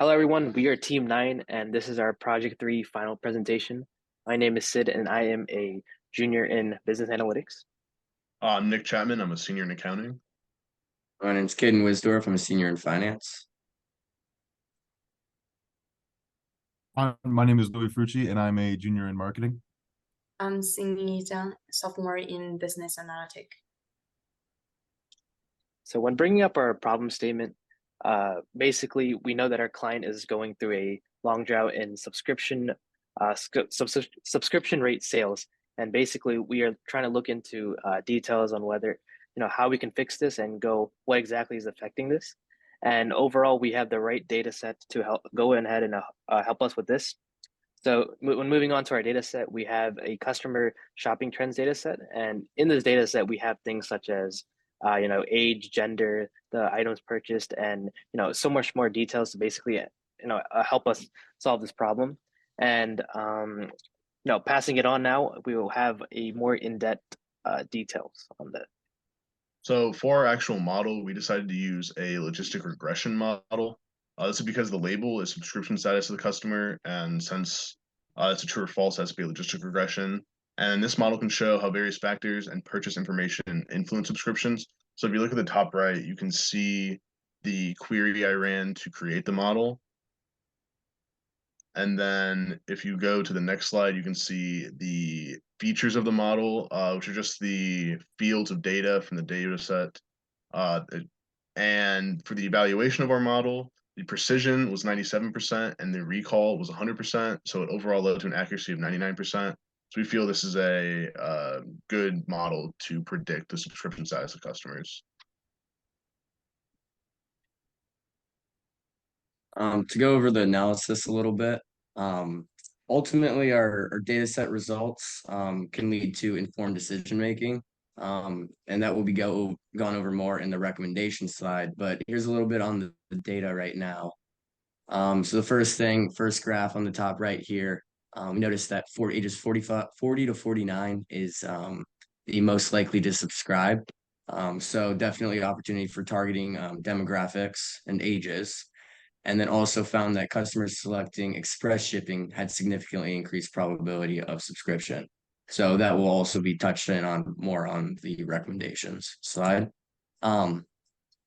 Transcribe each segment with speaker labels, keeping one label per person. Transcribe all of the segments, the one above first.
Speaker 1: Hello, everyone. We are Team 9, and this is our Project 3 final presentation. My name is Sid, and I am a junior in business analytics.
Speaker 2: I'm Nick Chapman. I'm a senior in accounting.
Speaker 3: My name's Caden Wisdorf. I'm a senior in finance.
Speaker 4: My name is Louis Frucci, and I'm a junior in marketing.
Speaker 5: I'm Xingyi Zhang, sophomore in business analytics.
Speaker 1: So when bringing up our problem statement, basically, we know that our client is going through a long drought in subscription rate sales. And basically, we are trying to look into details on whether, how we can fix this and go what exactly is affecting this. And overall, we have the right data set to help go ahead and help us with this. So when moving on to our data set, we have a customer shopping trends data set. And in this data set, we have things such as, age, gender, the items purchased, and, so much more details to basically, help us solve this problem. And, passing it on now, we will have a more in-depth details on that.
Speaker 2: So for our actual model, we decided to use a logistic regression model. This is because the label is subscription status of the customer, and since it's a true or false, it has to be a logistic regression. And this model can show how various factors and purchase information influence subscriptions. So if you look at the top right, you can see the query I ran to create the model. And then if you go to the next slide, you can see the features of the model, which are just the fields of data from the data set. And for the evaluation of our model, the precision was 97% and the recall was 100%. So it overall led to an accuracy of 99%. So we feel this is a good model to predict the subscription status of customers.
Speaker 3: To go over the analysis a little bit, ultimately our data set results can lead to informed decision making, and that will be gone over more in the recommendation slide. But here's a little bit on the data right now. So the first graph on the top right here, we notice that for ages 40 to 49 is the most likely to subscribe. So definitely opportunity for targeting demographics and ages. And then also found that customers selecting express shipping had significantly increased probability of subscription. So that will also be touched in on more on the recommendations slide.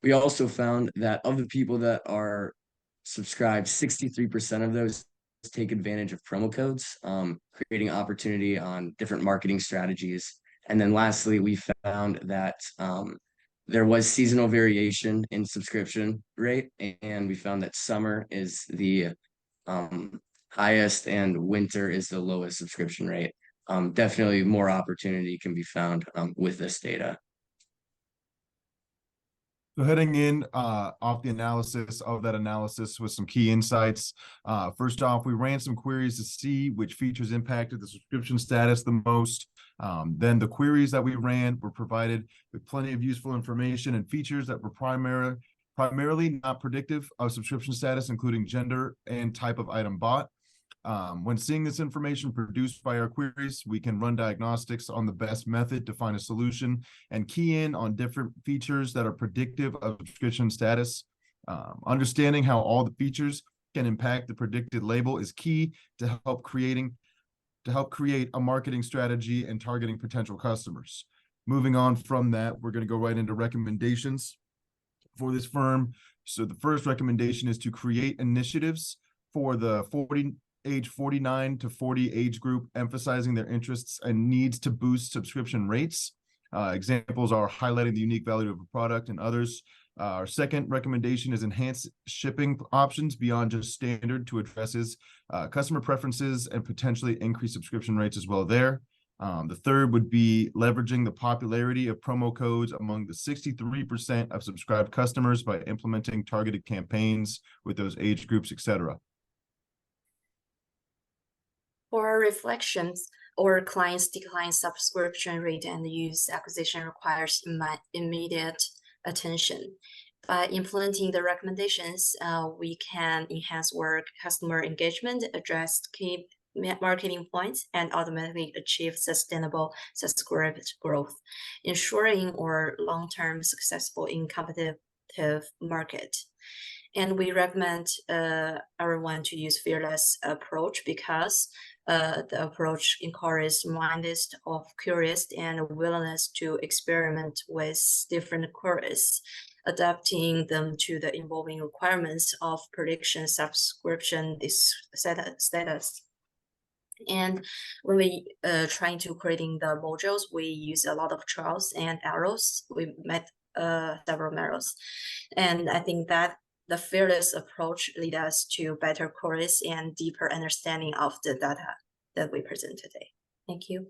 Speaker 3: We also found that of the people that are subscribed, 63% of those take advantage of promo codes, creating opportunity on different marketing strategies. And then lastly, we found that there was seasonal variation in subscription rate, and we found that summer is the highest and winter is the lowest subscription rate. Definitely more opportunity can be found with this data.
Speaker 4: So heading in off the analysis of that analysis with some key insights. First off, we ran some queries to see which features impacted the subscription status the most. Then the queries that we ran were provided with plenty of useful information and features that were primarily not predictive of subscription status, including gender and type of item bought. When seeing this information produced by our queries, we can run diagnostics on the best method to find a solution and key in on different features that are predictive of subscription status. Understanding how all the features can impact the predicted label is key to help create a marketing strategy and targeting potential customers. Age on from that, we're going to go right into recommendations for this firm. So the first recommendation is to create initiatives for the age 49 to 40 age group, emphasizing their interests and needs to boost subscription rates. Examples are highlighting the unique value of a product and others. Our second recommendation is enhance shipping options beyond just standard to addresses customer preferences and potentially increase subscription rates as well there. The third would be leveraging the popularity of promo codes among the 63% of subscribed customers by implementing targeted campaigns with those age groups, etc.
Speaker 5: For our reflections, our clients' decline subscription rate and use acquisition requires immediate attention. By implementing the recommendations, we can enhance our customer engagement, address key marketing points, and ultimately achieve sustainable subscriber growth, ensuring our long-term successful in competitive market. And we recommend everyone to use fearless approach because the approach encourages mindedness of curious and willingness to experiment with different queries, adapting them to the evolving requirements of prediction subscription status. And when we trying to creating the modules, we use a lot of trials and errors. We met several errors, and I think that the fearless approach lead us to better queries and deeper understanding of the data that we present today. Thank you.